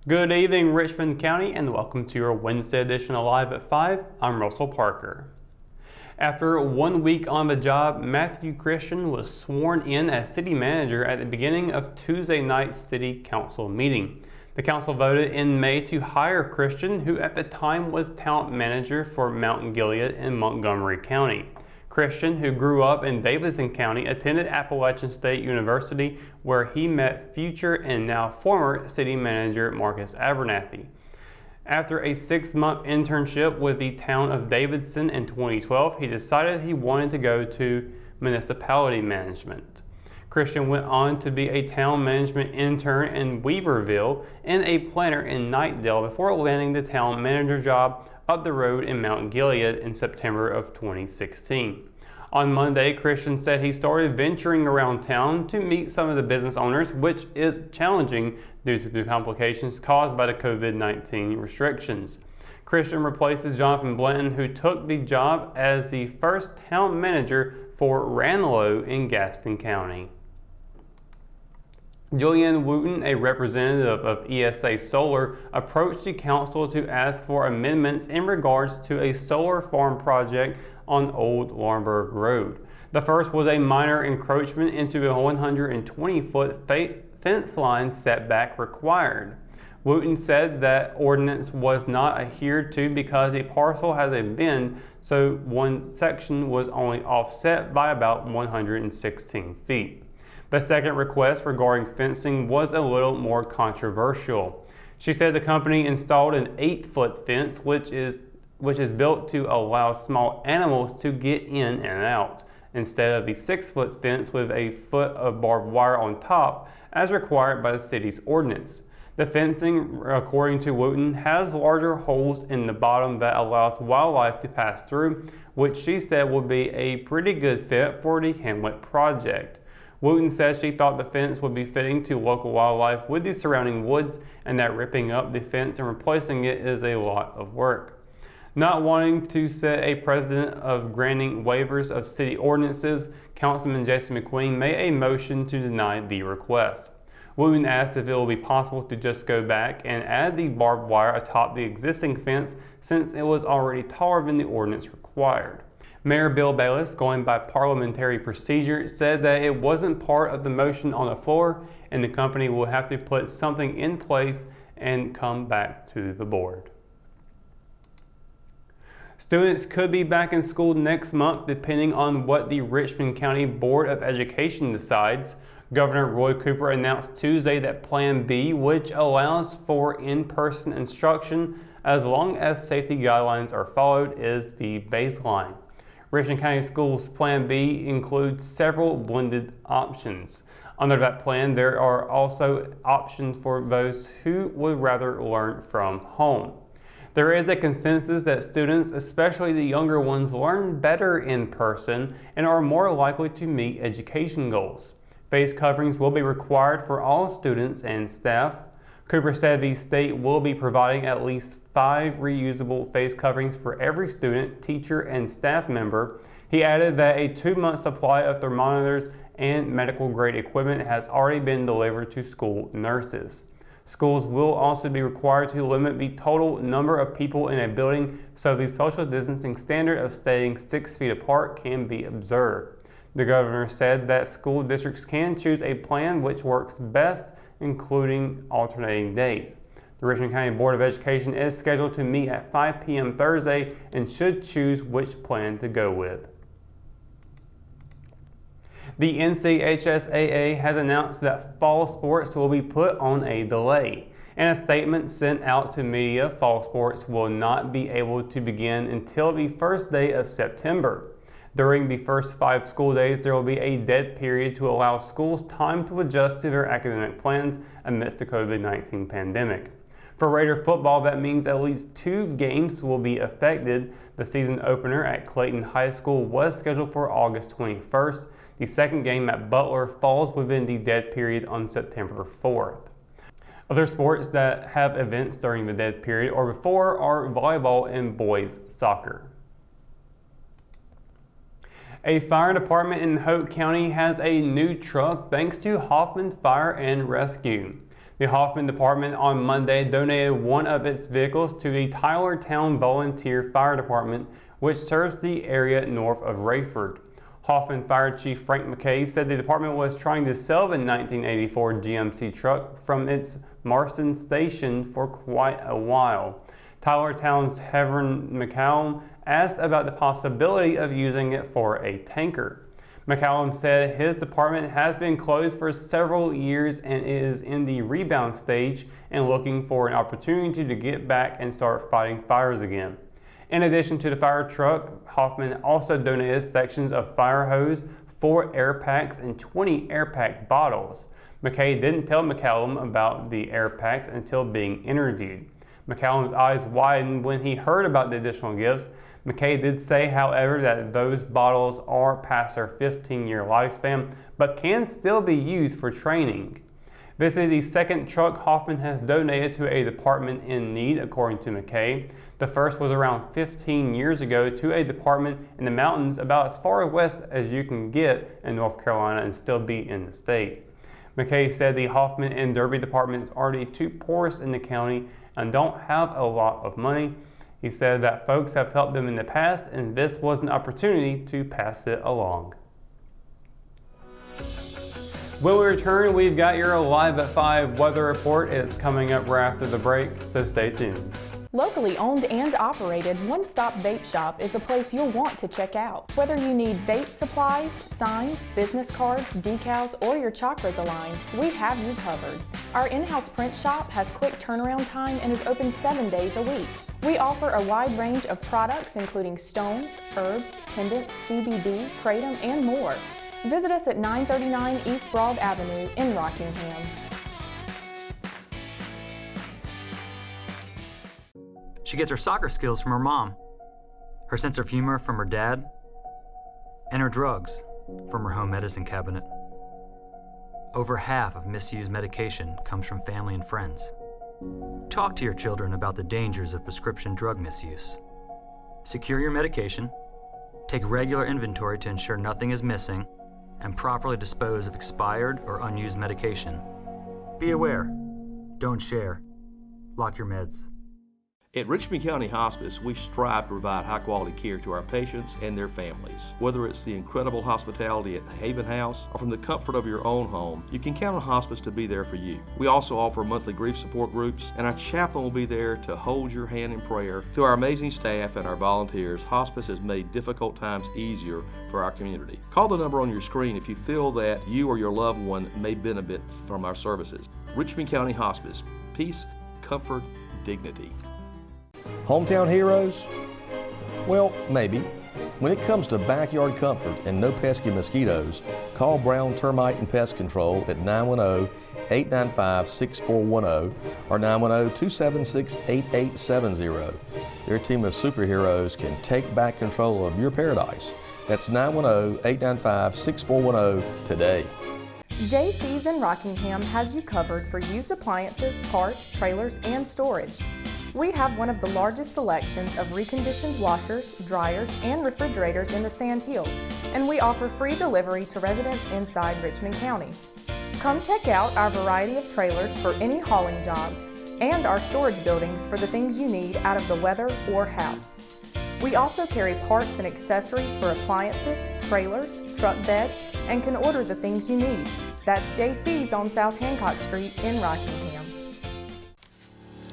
Good evening, Richmond County, and welcome to your Wednesday edition of Live at 5. I'm Russell Parker. After 1 week on the job, Matthew Christian was sworn in as city manager at the beginning of Tuesday night's city council meeting. The council voted in May to hire Christian, who at the time was talent manager for Mount Gilead in Montgomery County. Christian, who grew up in Davidson County, attended Appalachian State University, where he met future and now former city manager Marcus Abernathy. After a 6-month internship with the town of Davidson in 2012, he decided he wanted to go to municipality management. Christian went on to be a town management intern in Weaverville and a planner in Knightdale before landing the town manager job up the road in Mount Gilead in September of 2016. On Monday, Christian said he started venturing around town to meet some of the business owners, which is challenging due to the complications caused by the COVID-19 restrictions. Christian replaces Jonathan Blanton, who took the job as the first town manager for Ranelagh in Gaston County. Julianne Wooten, a representative of ESA Solar, approached the council to ask for amendments in regards to a solar farm project on Old Laurinburg Road. The first was a minor encroachment into a 120-foot fence line setback required. Wooten said that ordinance was not adhered to because a parcel has a bend, so one section was only offset by about 116 feet. The second request regarding fencing was a little more controversial. She said the company installed an 8-foot fence, which is built to allow small animals to get in and out, instead of the 6-foot fence with a foot of barbed wire on top, as required by the city's ordinance. The fencing, according to Wooten, has larger holes in the bottom that allows wildlife to pass through, which she said would be a pretty good fit for the Hamlet project. Wooten says she thought the fence would be fitting to local wildlife with the surrounding woods, and that ripping up the fence and replacing it is a lot of work. Not wanting to set a precedent of granting waivers of city ordinances, Councilman Jason McQueen made a motion to deny the request. Wooten asked if it will be possible to just go back and add the barbed wire atop the existing fence, since it was already taller than the ordinance required. Mayor Bill Bayless, going by parliamentary procedure, said that it wasn't part of the motion on the floor and the company will have to put something in place and come back to the board. Students could be back in school next month depending on what the Richmond County Board of Education decides. Governor Roy Cooper announced Tuesday that Plan B, which allows for in-person instruction as long as safety guidelines are followed, is the baseline. Richmond County Schools Plan B includes several blended options. Under that plan, there are also options for those who would rather learn from home. There is a consensus that students, especially the younger ones, learn better in person and are more likely to meet education goals. Face coverings will be required for all students and staff. Cooper said the state will be providing at least 5 reusable face coverings for every student, teacher, and staff member. He added that a 2-month supply of thermometers and medical grade equipment has already been delivered to school nurses. Schools will also be required to limit the total number of people in a building so the social distancing standard of staying 6 feet apart can be observed. The governor said that school districts can choose a plan which works best, including alternating days. The Richmond County Board of Education is scheduled to meet at 5 p.m. Thursday and should choose which plan to go with. The NCHSAA has announced that fall sports will be put on a delay. In a statement sent out to media, fall sports will not be able to begin until the first day of September. During the first 5 school days, there will be a dead period to allow schools time to adjust to their academic plans amidst the COVID-19 pandemic. For Raider football, that means at least 2 games will be affected. The season opener at Clayton High School was scheduled for August 21st. The second game at Butler falls within the dead period on September 4th. Other sports that have events during the dead period or before are volleyball and boys soccer. A fire department in Hoke County has a new truck thanks to Hoffman Fire and Rescue. The Hoffman Department on Monday donated one of its vehicles to the Tylertown Volunteer Fire Department, which serves the area north of Rayford. Hoffman Fire Chief Frank McKay said the department was trying to sell the 1984 GMC truck from its Marston station for quite a while. Tylertown's Heverin McCallum asked about the possibility of using it for a tanker. McCallum said his department has been closed for several years and is in the rebound stage and looking for an opportunity to get back and start fighting fires again. In addition to the fire truck, Hoffman also donated sections of fire hose, 4 air packs, and 20 air pack bottles. McKay didn't tell McCallum about the air packs until being interviewed. McCallum's eyes widened when he heard about the additional gifts. McKay did say, however, that those bottles are past their 15-year lifespan, but can still be used for training. This is the second truck Hoffman has donated to a department in need, according to McKay. The first was around 15 years ago to a department in the mountains about as far west as you can get in North Carolina and still be in the state. McKay said the Hoffman and Derby departments are the two poorest in the county and don't have a lot of money. He said that folks have helped them in the past and this was an opportunity to pass it along. When we return, we've got your Live at 5 weather report. It's coming up right after the break, so stay tuned. Locally owned and operated, One Stop Vape Shop is a place you'll want to check out. Whether you need vape supplies, signs, business cards, decals, or your chakras aligned, we have you covered. Our in-house print shop has quick turnaround time and is open 7 days a week. We offer a wide range of products including stones, herbs, pendants, CBD, kratom, and more. Visit us at 939 East Broad Avenue in Rockingham. She gets her soccer skills from her mom, her sense of humor from her dad, and her drugs from her home medicine cabinet. Over half of misused medication comes from family and friends. Talk to your children about the dangers of prescription drug misuse. Secure your medication, take regular inventory to ensure nothing is missing, and properly dispose of expired or unused medication. Be aware. Don't share. Lock your meds. At Richmond County Hospice, we strive to provide high-quality care to our patients and their families. Whether it's the incredible hospitality at the Haven House or from the comfort of your own home, you can count on Hospice to be there for you. We also offer monthly grief support groups, and our chaplain will be there to hold your hand in prayer. Through our amazing staff and our volunteers, Hospice has made difficult times easier for our community. Call the number on your screen if you feel that you or your loved one may benefit from our services. Richmond County Hospice. Peace, comfort, dignity. Hometown heroes? Well, maybe. When it comes to backyard comfort and no pesky mosquitoes, call Brown Termite and Pest Control at 910-895-6410 or 910-276-8870. Their team of superheroes can take back control of your paradise. That's 910-895-6410 today. JC's in Rockingham has you covered for used appliances, parts, trailers, and storage. We have one of the largest selections of reconditioned washers, dryers, and refrigerators in the Sand Hills, and we offer free delivery to residents inside Richmond County. Come check out our variety of trailers for any hauling job and our storage buildings for the things you need out of the weather or house. We also carry parts and accessories for appliances, trailers, truck beds, and can order the things you need. That's JC's on South Hancock Street in Rockingham.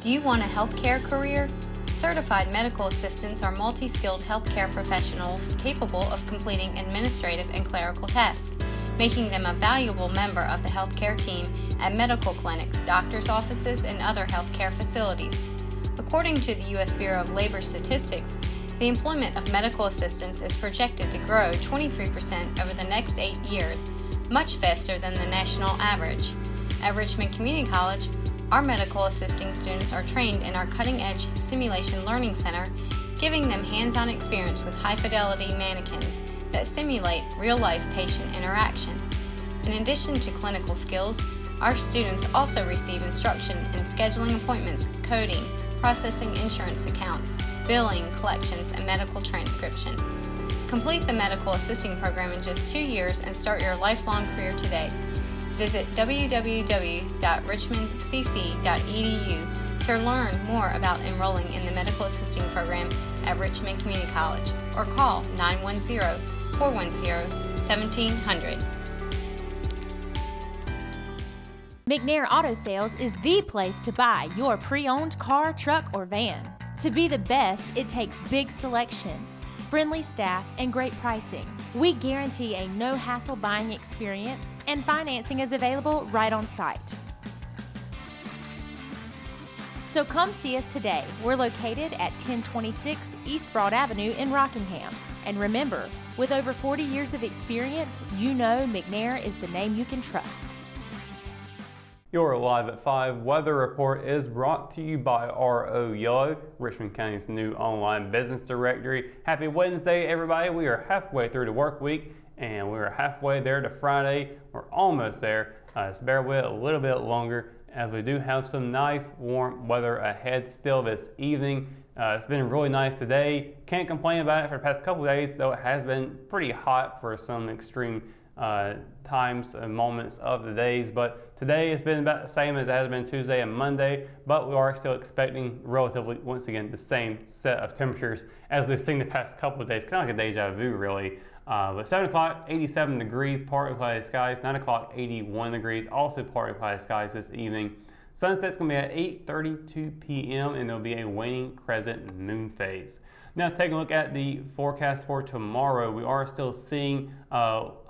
Do you want a healthcare career? Certified medical assistants are multi-skilled healthcare professionals capable of completing administrative and clerical tasks, making them a valuable member of the healthcare team at medical clinics, doctors' offices, and other healthcare facilities. According to the U.S. Bureau of Labor Statistics, the employment of medical assistants is projected to grow 23% over the next 8 years, much faster than the national average. At Richmond Community College, our medical assisting students are trained in our cutting-edge Simulation Learning Center, giving them hands-on experience with high-fidelity mannequins that simulate real-life patient interaction. In addition to clinical skills, our students also receive instruction in scheduling appointments, coding, processing insurance accounts, billing, collections, and medical transcription. Complete the medical assisting program in just 2 years and start your lifelong career today. Visit www.richmondcc.edu to learn more about enrolling in the medical assisting program at Richmond Community College, or call 910-410-1700. McNair Auto Sales is the place to buy your pre-owned car, truck, or van. To be the best, it takes big selection, friendly staff, and great pricing. We guarantee a no-hassle buying experience, and financing is available right on site. So come see us today. We're located at 1026 East Broad Avenue in Rockingham. And remember, with over 40 years of experience, you know McNair is the name you can trust. Your Live at 5 weather report is brought to you by RO Yellow, Richmond County's new online business directory. Happy Wednesday, everybody. We are halfway through the work week, and we are halfway there to Friday. We're almost there. Just bear with it a little bit longer, as we do have some nice warm weather ahead still this evening. It's been really nice today. Can't complain about it for the past couple of days, though it has been pretty hot for some extreme times and moments of the days. But today it's been about the same as it has been Tuesday and Monday, but we are still expecting relatively, once again, the same set of temperatures as we've seen the past couple of days. Kind of like a deja vu, really. But 7 o'clock, 87 degrees, partly cloudy skies. 9 o'clock, 81 degrees, also partly cloudy skies this evening. Sunset's going to be at 8:32 p.m. and there'll be a waning crescent moon phase. Now, taking a look at the forecast for tomorrow, we are still seeing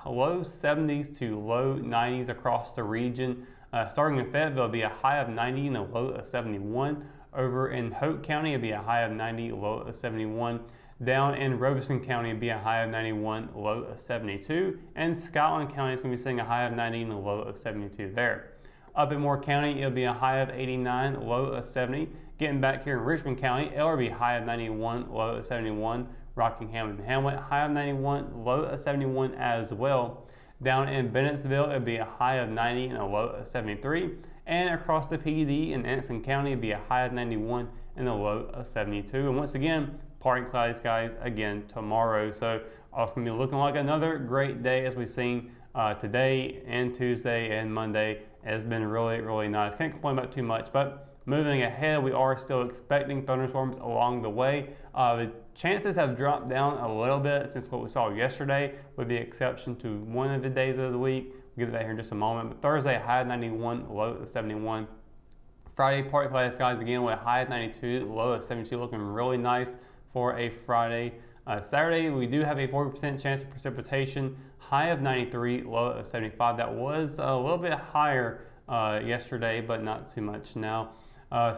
low 70s to low 90s across the region. Starting in Fayetteville, it'll be a high of 90 and a low of 71. Over in Hoke County, it'll be a high of 90, low of 71. Down in Robeson County, it'll be a high of 91, low of 72. And Scotland County is going to be seeing a high of 90 and a low of 72 there. Up in Moore County, it'll be a high of 89, low of 70. Getting back here in Richmond County, it'll be a high of 91, low of 71. Rockingham and Hamlet, high of 91, low of 71 as well. Down in Bennettsville, it'll be a high of 90 and a low of 73. And across the PD in Anson County, it'll be a high of 91 and a low of 72. And once again, partly cloudy skies again tomorrow. So it's going to be looking like another great day as we've seen today and Tuesday and Monday. It's been really, really nice. Can't complain about too much, but moving ahead, we are still expecting thunderstorms along the way. The chances have dropped down a little bit since what we saw yesterday, with the exception to one of the days of the week. We'll get to that here in just a moment. But Thursday, high of 91, low of 71. Friday, partly cloudy skies again with a high of 92, low of 72, looking really nice for a Friday. Saturday, we do have a 40% chance of precipitation, high of 93, low of 75. That was a little bit higher yesterday, but not too much now.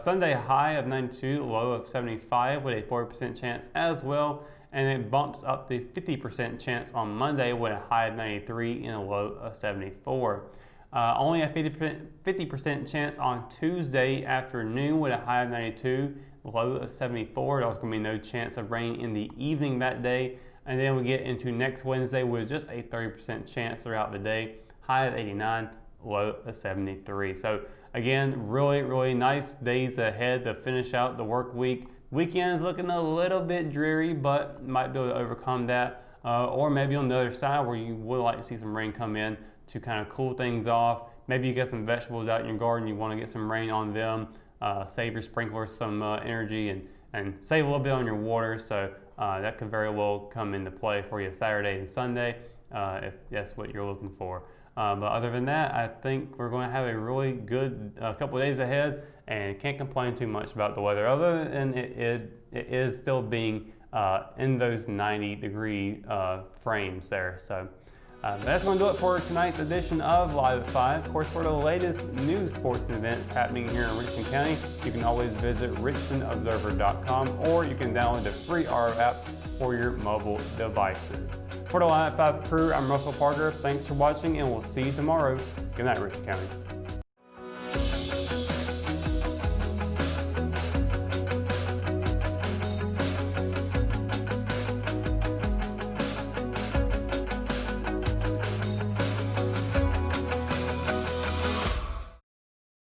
Sunday, high of 92, low of 75 with a 40% chance as well. And it bumps up the 50% chance on Monday with a high of 93 and a low of 74. Only a 50% chance on Tuesday afternoon with a high of 92, low of 74. There's going to be no chance of rain in the evening that day. And then we get into next Wednesday with just a 30% chance throughout the day, high of 89, low of 73. So again, really, really nice days ahead to finish out the work week. Weekend is looking a little bit dreary, but might be able to overcome that. Or maybe on the other side where you would like to see some rain come in to kind of cool things off. Maybe you got some vegetables out in your garden, you want to get some rain on them. Save your sprinklers some energy and save a little bit on your water. So that could very well come into play for you Saturday and Sunday if that's what you're looking for. But other than that, I think we're going to have a really good couple of days ahead and can't complain too much about the weather, other than it is still being in those 90-degree frames there. So that's going to do it for tonight's edition of Live at 5. Of course, for the latest news, sports, and events happening here in Richmond County, you can always visit richmondobserver.com, or you can download the free RO app for your mobile devices. For the Live at 5 crew, I'm Russell Parker. Thanks for watching, and we'll see you tomorrow. Good night, Richmond County.